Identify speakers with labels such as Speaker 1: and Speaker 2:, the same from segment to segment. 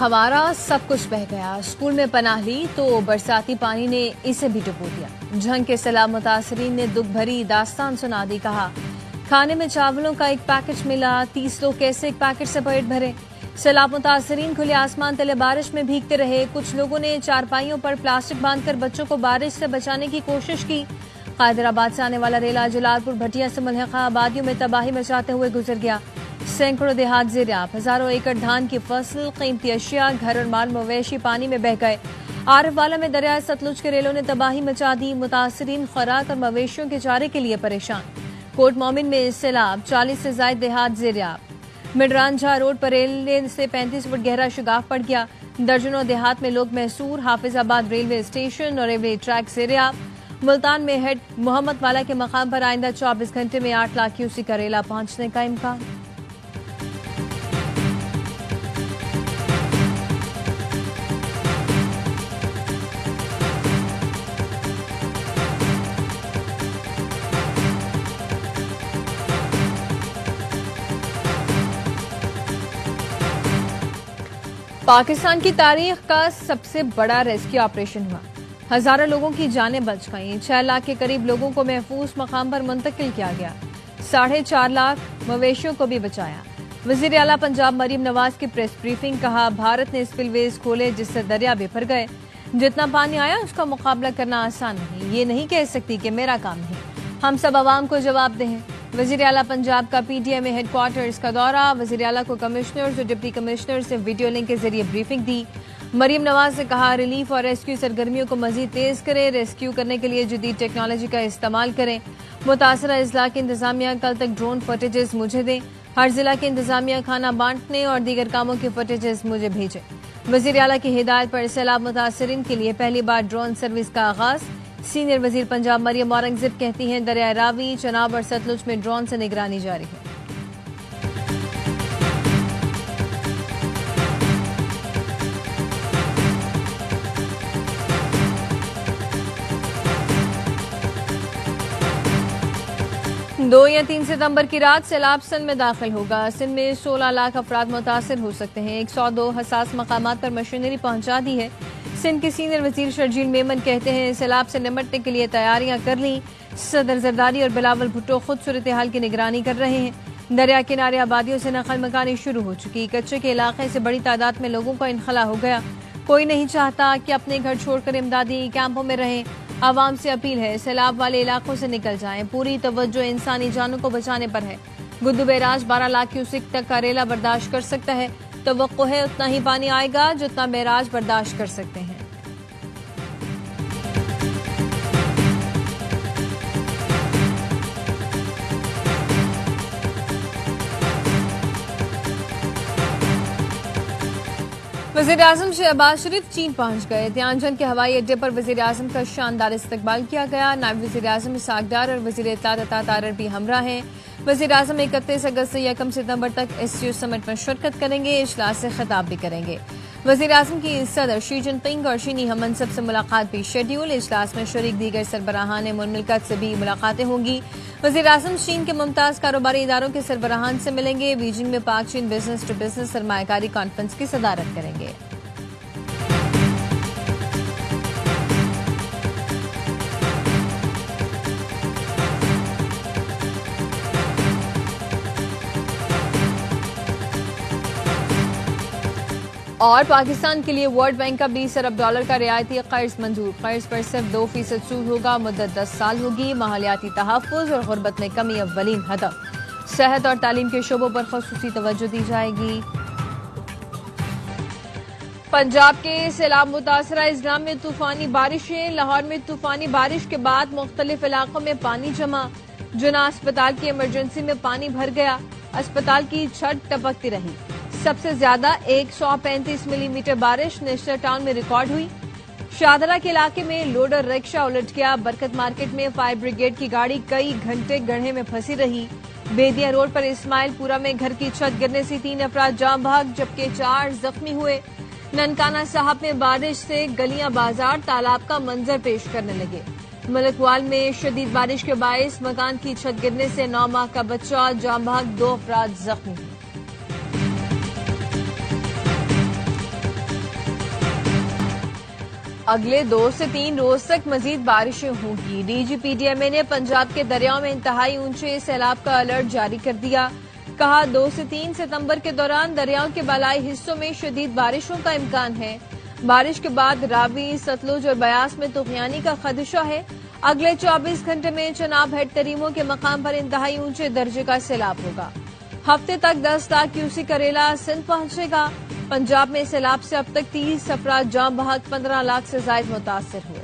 Speaker 1: हमारा सब कुछ बह गया। स्कूल में पनाह ली तो बरसाती पानी ने इसे भी डुबो दिया। जंग के सैलाब मुतासरीन ने दुख भरी दास्तान सुना दी। कहा खाने में चावलों का एक पैकेट मिला, 30 लोग कैसे एक पैकेट से पेट भरे। सैलाब मुतासरीन खुले आसमान तले बारिश में भीगते रहे। कुछ लोगों ने चारपाइयों पर प्लास्टिक बांधकर बच्चों को बारिश से बचाने की कोशिश की। हैदराबाद से आने वाला रेला जलालपुर भटिया से मुल्हिका आबादियों में तबाही मचाते हुए गुजर गया। सैकड़ों देहात ज़ेर-ए-आब, हजारों एकड़ धान की फसल, कीमती अशिया, घर और माल मवेशी पानी में बह गए। आरिफवाला में दरियाए सतलुज के रेलों ने तबाही मचा दी। मुतासरीन खुराक और मवेशियों के चारे के लिए परेशान। कोट मोमिन में सैलाब, 40 से ज्यादा देहात ज़ेर-ए-आब। मिडरांझा रोड पर रेल से 35 फुट गहरा शिगाफ पड़ गया। दर्जनों देहात में लोग महसूर। हाफिजाबाद रेलवे स्टेशन और रेलवे ट्रैक ज़ेर-ए-आब। मुल्तान में हेड मोहम्मद वाला के मकाम पर आइंदा 24 घंटे में 8 लाख क्यूसेक का रेला पहुंचने का इम्कान। पाकिस्तान की तारीख का सबसे बड़ा रेस्क्यू ऑपरेशन हुआ। हजारों लोगों की जानें बच गईं। 6 लाख के करीब लोगों को महफूज मकाम पर मुंतकिल किया गया। 4.5 लाख मवेशियों को भी बचाया। वजीर आला पंजाब मरीम नवाज की प्रेस ब्रीफिंग। कहा भारत ने स्पिलवेज खोले जिससे दरिया बिफर गए। जितना पानी आया उसका मुकाबला करना आसान नहीं। ये नहीं कह सकती कि मेरा काम नहीं, हम सब आवाम को जवाब दें। वजीर आला पंजाब का पीटीएम हेडक्वार्टर्स का दौरा। वजीर आला को कमिश्नर्स और डिप्टी कमिश्नर्स ने वीडियो लिंक के जरिए ब्रीफिंग दी। मरीम नवाज ने कहा रिलीफ और रेस्क्यू सरगर्मियों को मजीद तेज करें। रेस्क्यू करने के लिए जदीद टेक्नोलॉजी का इस्तेमाल करें। मुतासरा अजला की इंतजामिया कल तक ड्रोन फुटेजेस मुझे दें। हर जिला की इंतजामिया खाना बांटने और दीगर कामों की फुटेजेस मुझे भेजें। वजीर आला की हिदायत पर सैलाब मुतासरीन के लिए पहली बार ड्रोन सर्विस का आगाज। सीनियर वजीर पंजाब मरियम औरंगजेब कहती हैं दरिया रावी, चनाब और सतलुज में ड्रोन से निगरानी जारी है। 2 या 3 सितंबर की रात सैलाब सिंध में दाखिल होगा। सिंध में 16 लाख अफराद मुतासर हो सकते हैं। 102 हसास मकामात पर मशीनरी पहुंचा दी है। सिंध के सीनियर वजीर शर्जील मेमन कहते हैं सैलाब से निपटने के लिए तैयारियां कर ली। सदर जरदारी और बिलावल भुट्टो खुद सूरत हाल की निगरानी कर रहे हैं। दरिया किनारे आबादियों से नकल मकानी शुरू हो चुकी। कच्चे के इलाके से बड़ी तादाद में लोगों का इनखला हो गया। कोई नहीं चाहता कि अपने घर छोड़कर इमदादी कैंपों में रहें। आवाम से अपील है सैलाब वाले इलाकों से निकल जाएं। पूरी तवज्जो इंसानी जानों को बचाने पर है। गुद्दू बैराज 12 लाख क्यूसेक तक का रेला बर्दाश्त कर सकता है। तवक्को है उतना ही पानी आएगा जितना बैराज बर्दाश्त कर सकते हैं। वज़ीर आज़म शहबाज शरीफ चीन पहुंच गए। तियानजन के हवाई अड्डे पर वज़ीर आज़म का शानदार इस्तकबाल किया गया। नायब वज़ीर आज़म इसहाक डार और वज़ीर इत्तलात अता तारर भी हमरा हैं। वज़ीर आज़म 31 अगस्त से 1 सितंबर तक एससीओ समिट में शिरकत करेंगे। इजलास से खिताब भी करेंगे। वज़ीर आज़म की सदर शी जिनपिंग और चीनी हममनसब से मुलाकात भी शेड्यूल। इजलास में शरीक दीगर सरबराहान मुमलिकत से भी मुलाकातें होंगी। वज़ीर आज़म चीन के मुमताज़ कारोबारी इदारों के सरबराहान से मिलेंगे। बीजिंग में पाक चीन बिजनेस टू बिजनेस सरमायाकारी कॉन्फ्रेंस की सदारत करेंगे। और पाकिस्तान के लिए वर्ल्ड बैंक का $20 अरब का रियायती कर्ज मंजूर। कर्ज पर सिर्फ 2% सूद होगा। मुद्दत 10 साल होगी। माहौलियाती तहफ़्फ़ुज़ और गुर्बत में कमी अव्वलीन हदफ। सेहत और तालीम के शोबों पर ख़ुसूसी तवज्जो दी जाएगी। पंजाब के सैलाब मुतासरा अजला में तूफानी बारिशें। लाहौर में तूफानी बारिश के बाद मुख्तलिफ इलाकों में पानी जमा। जुना अस्पताल की इमरजेंसी में पानी भर गया। अस्पताल की छत टपकती रही। सबसे ज्यादा 135 मिलीमीटर बारिश नेशनल टाउन में रिकॉर्ड हुई। शाहदरा के इलाके में लोडर रिक्शा उलट गया। बरकत मार्केट में फायर ब्रिगेड की गाड़ी कई घंटे गड्ढे में फंसी रही। बेदिया रोड पर इस्माइलपुरा में घर की छत गिरने से 3 अफराद जान भाग जबकि 4 जख्मी हुए। ननकाना साहब में बारिश से गलियां बाजार तालाब का मंजर पेश करने लगे। मलकवाल में शदीद बारिश के बायस मकान की छत गिरने से 9 माह का बच्चा जान भाग 2 अफराद जख्मी हुए। अगले 2 से 3 रोज तक मजीद बारिशें होंगी। डीजीपीडीएमए ने पंजाब के दरियाओं में इंतहाई ऊंचे सैलाब का अलर्ट जारी कर दिया। कहा 2 से 3 सितंबर के दौरान दरियाओं के बालाई हिस्सों में शदीद बारिशों का इम्कान है। बारिश के बाद रावी, सतलुज और बयास में तुगयानी का खदशा है। अगले 24 घंटे में चनाब हेड तरीमों के मकाम पर इंतहाई ऊंचे दर्जे का सैलाब होगा। हफ्ते तक 10 लाख क्यूसेक करेला सिंध पहुंचेगा। पंजाब में सैलाब से अब तक 30 अफराद जान बहक, 15 लाख से ज्यादा मुतासिर हुए।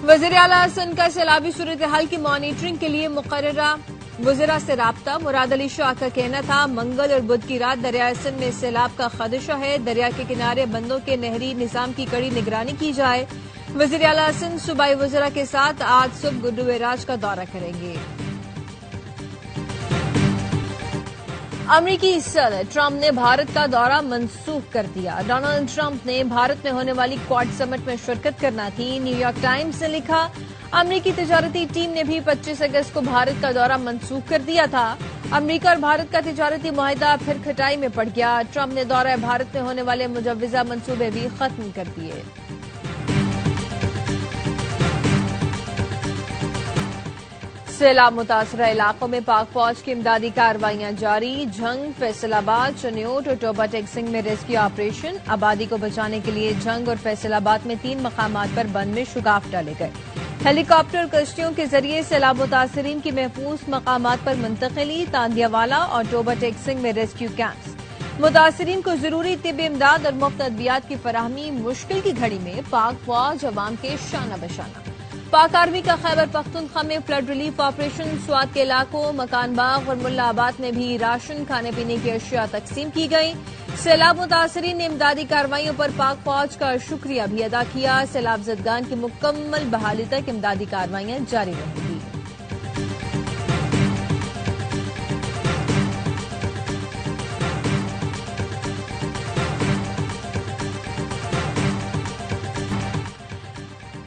Speaker 1: वज़ीर आला सिंध का सैलाबी सूरत हाल की मॉनिटरिंग के लिए मुकर्ररा वज़ीरा से राब्ता। मुराद अली शाह का कहना था मंगल और बुध की रात दरियाए सिंध में सैलाब का खदशा है। दरिया के किनारे बंदों के नहरी निजाम की कड़ी निगरानी की जाए। वज़ीर आला सिंध सूबाई वज़रा के साथ आज सुबह गुड्डू एराज का दौरा करेंगे। अमरीकी सदर ट्रंप ने भारत का दौरा मंसूख कर दिया। डोनाल्ड ट्रंप ने भारत में होने वाली क्वाड समिट में शिरकत करना थी। न्यूयॉर्क टाइम्स ने लिखा, अमरीकी तिजारती टीम ने भी 25 अगस्त को भारत का दौरा मंसूख कर दिया था। अमरीका और भारत का तिजारती मुआहिदा फिर खटाई में पड़ गया। ट्रंप ने दौरा भारत में होने वाले मुजव्वजा मंसूबे भी खत्म कर दिए। सैलाब मुतासरा इलाकों में पाक फौज की इमदादी कार्रवाइयां जारी। झंग, फैसलाबाद, चन्योट और टोबा टेक्सिंग में रेस्क्यू ऑपरेशन। आबादी को बचाने के लिए झंग और फैसलाबाद में 3 मकामात पर बंद में शुगाफ डाले गए। हेलीकॉप्टर कश्तियों के जरिए सैलाब मुतासरीन की महफूज मकामात पर मुंतकिली। तांदियावाला और टोबा टेक्सिंग में रेस्क्यू कैंप्स। मुतासरीन को जरूरी तिब्बी इमदाद और मुफ्त अद्वियात की फराहमी। मुश्किल की घड़ी में पाक फौज अवाम के शाना बशाना। पाक आर्मी का खैबर पख्तूनख्वा में फ्लड रिलीफ ऑपरेशन। स्वात के इलाकों मकान बाग और मुल्लाबाद में भी राशन, खाने पीने की अशिया तकसीम की गई। सैलाब मुतासरीन ने इमदादी कार्रवाइयों पर पाक फौज का शुक्रिया भी अदा किया। सैलाब ज़दगान की मुकम्मल बहाली तक इमदादी कार्रवाइयां जारी रहेंगी।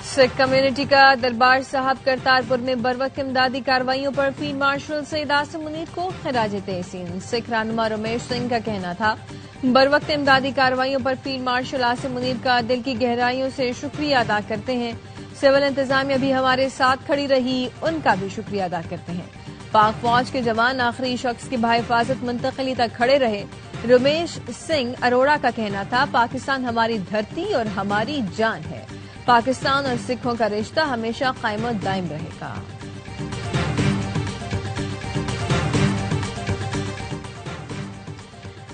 Speaker 1: सिख कम्युनिटी का दरबार साहब करतारपुर में बरवक्त इमदादी कार्रवाइयों पर फील्ड मार्शल सैयद आसिम मुनीर को खिराज तहसीन। सिख रहनुमा रमेश सिंह का कहना था बरवक्त इमदादी कार्रवाइयों पर फील्ड मार्शल आसिम मुनीर का दिल की गहराइयों से शुक्रिया अदा करते हैं। सिविल इंतजामिया भी हमारे साथ खड़ी रही, उनका भी शुक्रिया अदा करते हैं। पाक फौज के जवान आखिरी शख्स की बाहिफाजत मुंतकिली तक खड़े रहे। रमेश सिंह अरोड़ा का कहना था पाकिस्तान हमारी धरती और हमारी जान है। पाकिस्तान और सिखों का रिश्ता हमेशा कायम और दायम रहेगा।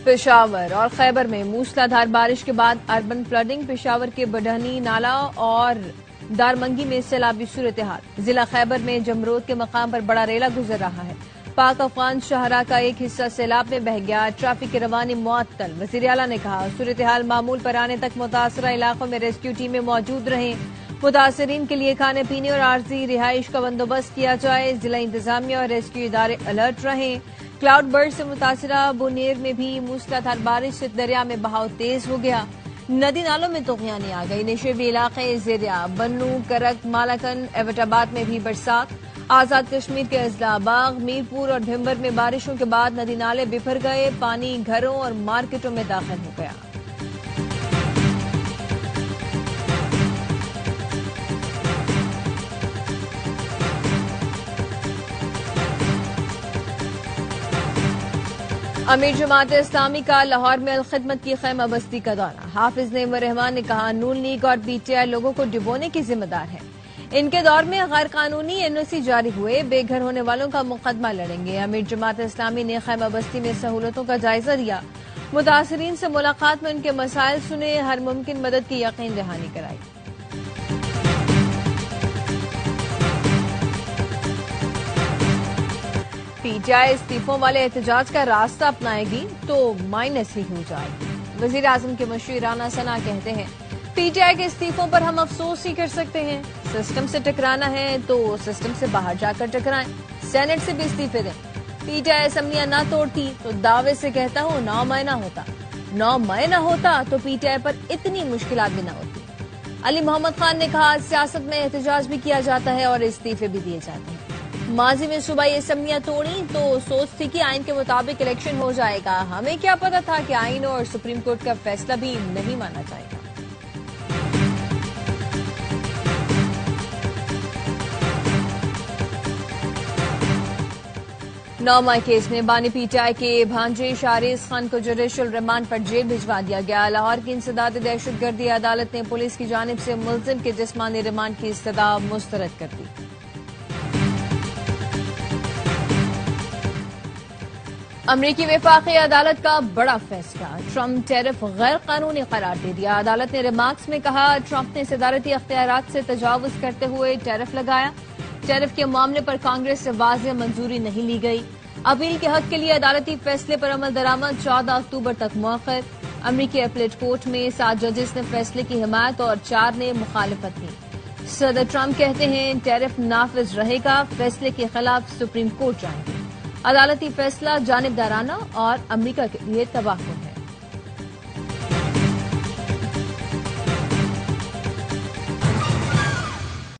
Speaker 1: पेशावर और खैबर में मूसलाधार बारिश के बाद अर्बन फ्लडिंग। पेशावर के बढ़नी नाला और दारमंगी में सैलाबी सूरत हाल। जिला खैबर में जमरोद के मकाम पर बड़ा रेला गुजर रहा है। पाक अफगान शाहरा का एक हिस्सा सैलाब में बह गया। ट्रैफिक की रवानी मुअत्तल। वज़ीर आला ने कहा सूरत हाल मामूल पर आने तक मुतासरा इलाकों में रेस्क्यू टीमें मौजूद रहें। मुतासरीन के लिए खाने पीने और आर्जी रिहाइश का बंदोबस्त किया जाए। जिला इंतजामिया और रेस्क्यू इदारे अलर्ट रहें। क्लाउड बर्स्ट से मुतासरा बुनेर में भी मूसलाधार बारिश से दरिया में बहाव तेज हो गया। नदी नालों में तुगयानी आ गई। निशेबी इलाके ज़ेरिया, बन्नू, करक, मालाकन, एबटाबाद में भी बरसात। आजाद कश्मीर के अजलाबाग, मीरपुर और भिम्बर में बारिशों के बाद नदी नाले बिफर गए। पानी घरों और मार्केटों में दाखिल हो गया। अमीर जमात इस्लामी का लाहौर में अलखिदमत की खैमा बस्ती का दौरा। हाफिज नईम रहमान ने कहा नून लीग और पीटीआई लोगों को डुबोने की जिम्मेदार है। इनके दौर में गैर कानूनी एनओसी जारी हुए। बेघर होने वालों का मुकदमा लड़ेंगे। अमीर जमात इस्लामी ने खैमा बस्ती में सहूलतों का जायजा लिया। मुतासरीन से मुलाकात में उनके मसाइल सुने। हर मुमकिन मदद की यकीन दहानी कराई। पीटीआई इस्तीफों वाले एहतजाज का रास्ता अपनाएगी तो माइनस ही हो जाएगी। वजीर आजम के मशहूर राना सना कहते हैं पीटीआई के इस्तीफों पर हम अफसोस ही कर सकते हैं। सिस्टम से टकराना है तो सिस्टम से बाहर जाकर टकराएं। सेनेट से भी इस्तीफे दें। पीटीआई असम्बलियां ना तोड़ती तो दावे से कहता हूं 9 मई ना होता। 9 मई ना होता तो पीटीआई पर इतनी मुश्किलात भी ना होती। अली मोहम्मद खान ने कहा सियासत में एहतजाज भी किया जाता है और इस्तीफे भी दिए जाते हैं। माजी में सूबाई असम्बलियां तोड़ी तो सोच थी कि आइन के मुताबिक इलेक्शन हो जाएगा। हमें क्या पता था कि आइन और सुप्रीम कोर्ट का फैसला भी नहीं माना जाएगा। 9 मई केस में बानी पीटीआई के भांजे शारिस खान को जुडिशल रिमांड पर जेल भिजवा दिया गया। लाहौर की इंसदाद दहशतगर्दी अदालत ने पुलिस की जानिब से मुल्जिम के जिस्मानी रिमांड की इस्तदा मुस्तरद कर दी। अमरीकी वफाकी अदालत का बड़ा फैसला, ट्रंप टैरिफ गैर कानूनी करार दे दिया। अदालत ने रिमार्क्स में कहा, ट्रंप ने सदारती अख्तियारात से तजावुज करते हुए टैरिफ लगाया। टैरिफ के मामले पर कांग्रेस से वाज़ेह मंजूरी नहीं ली गई। अपील के हक के लिए अदालती फैसले पर अमल दरामद 14 अक्टूबर तक मौखर। अमरीकी अपीलेट कोर्ट में 7 जजेस ने फैसले की हिमायत और 4 ने मुखालिफत की। सदर ट्रंप कहते हैं टैरिफ नाफिज रहेगा, फैसले के खिलाफ सुप्रीम कोर्ट जाएंगे। अदालती फैसला जानिबदाराना और अमरीका के लिए तबाहकुन है।